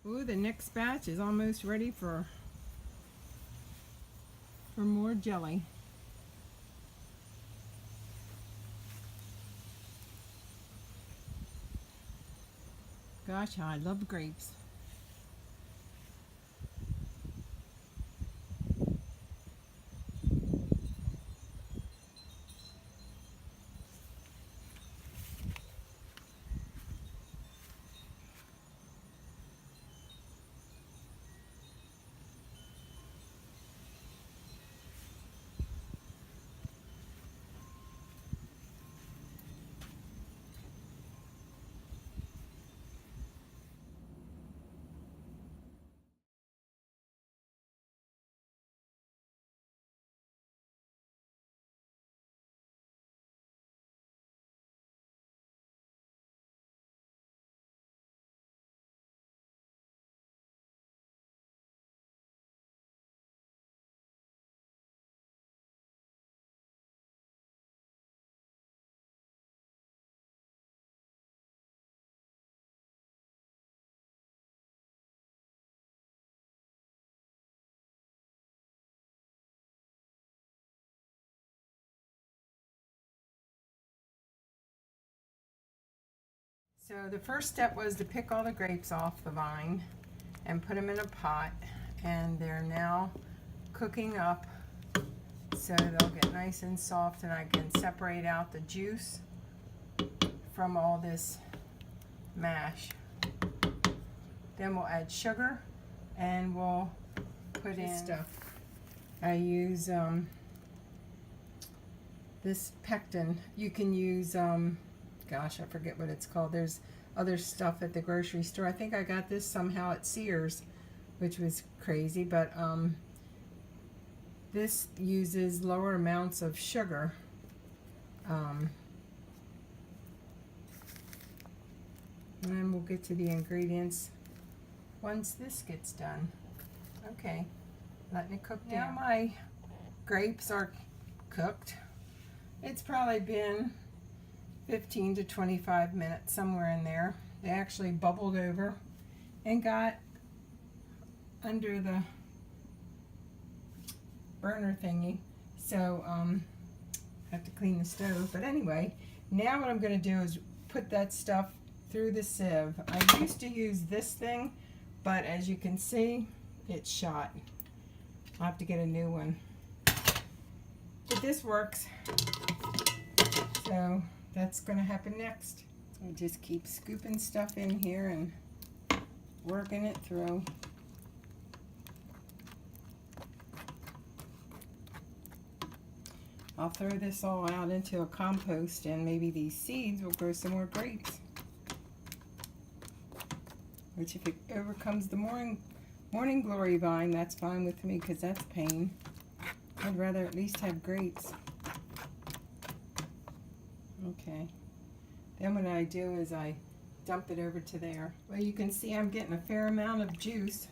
Ooh, the next batch is almost ready for more jelly. Gosh, how I love grapes. So the first step was to pick all the grapes off the vine and put them in a pot, and they're now cooking up so they'll get nice and soft, and I can separate out the juice from all this mash. Then we'll add sugar and we'll put in stuff. I use this pectin. You can use gosh, I forget what it's called. There's other stuff at the grocery store. I think I got this somehow at Sears, which was crazy, but this uses lower amounts of sugar. And then we'll get to the ingredients once this gets done. Okay, letting it cook down. Now my grapes are cooked. It's probably been 15 to 25 minutes, somewhere in there. They actually bubbled over and got under the burner thingy, so I have to clean the stove. But anyway, now what I'm going to do is put that stuff through the sieve. I used to use this thing, but as you can see, it's shot. I'll have to get a new one. But this works. So that's going to happen next. I just keep scooping stuff in here and working it through. I'll throw this all out into a compost, and maybe these seeds will grow some more grapes. Which, if it overcomes the morning glory vine, that's fine with me, because that's pain. I'd rather at least have grapes. Okay. Then what I do is I dump it over to there. Well, you can see I'm getting a fair amount of juice.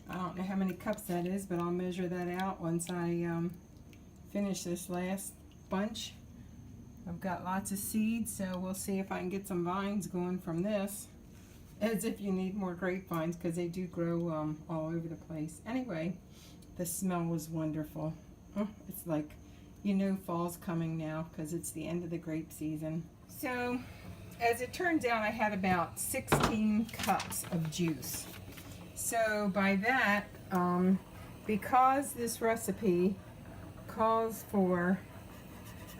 I don't know how many cups that is, but I'll measure that out once I finish this last bunch. I've got lots of seeds, so we'll see if I can get some vines going from this. As if you need more grapevines, because they do grow all over the place. Anyway, the smell was wonderful. Oh, it's like, you know, fall's coming now, because it's the end of the grape season. So, as it turns out, I had about 16 cups of juice. So by that, because this recipe calls for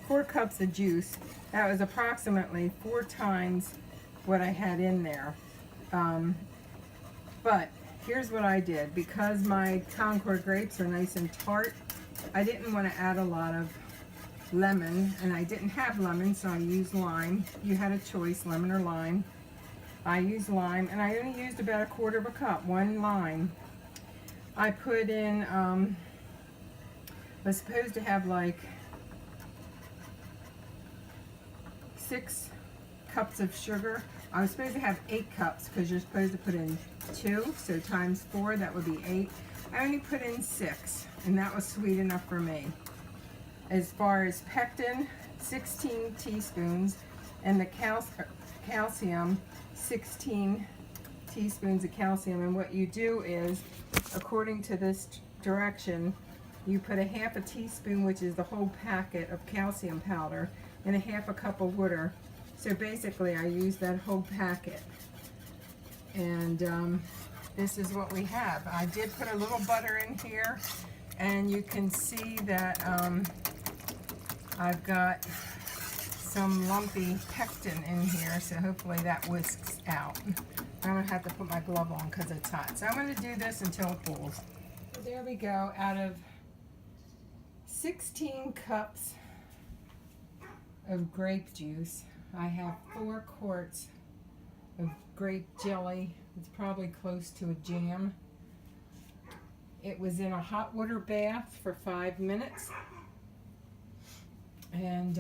4 cups of juice, that was approximately 4 times what I had in there. But here's what I did. Because my Concord grapes are nice and tart, I didn't want to add a lot of lemon, and I didn't have lemon, so I used lime. You had a choice, lemon or lime. I used lime, and I only used about 1/4 cup, 1 lime. I put in, was supposed to have like 6 cups of sugar. I was supposed to have 8 cups, because you're supposed to put in 2, so times 4, that would be 8. I only put in 6, and that was sweet enough for me. As far as pectin, 16 teaspoons, and the calcium, 16 teaspoons of calcium. And what you do is, according to this direction, you put a half a teaspoon, which is the whole packet of calcium powder, and a half a cup of water. So basically I use that whole packet. And this is what we have. I did put a little butter in here, and you can see that I've got some lumpy pectin in here, so hopefully that whisks out. I'm going to have to put my glove on because it's hot. So I'm going to do this until it cools. So there we go. Out of 16 cups of grape juice, I have 4 quarts of grape jelly. It's probably close to a jam. It was in a hot water bath for 5 minutes. And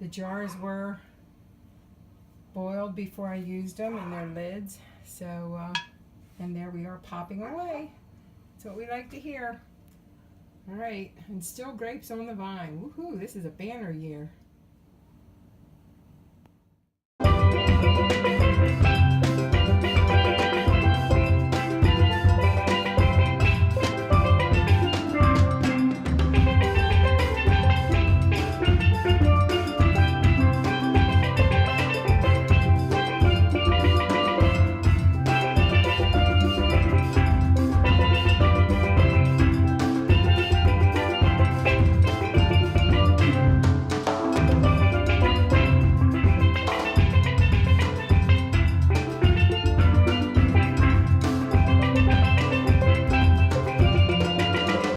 the jars were boiled before I used them, and their lids. So, and there we are, popping away. That's what we like to hear. All right, and still grapes on the vine. Woohoo, this is a banner year.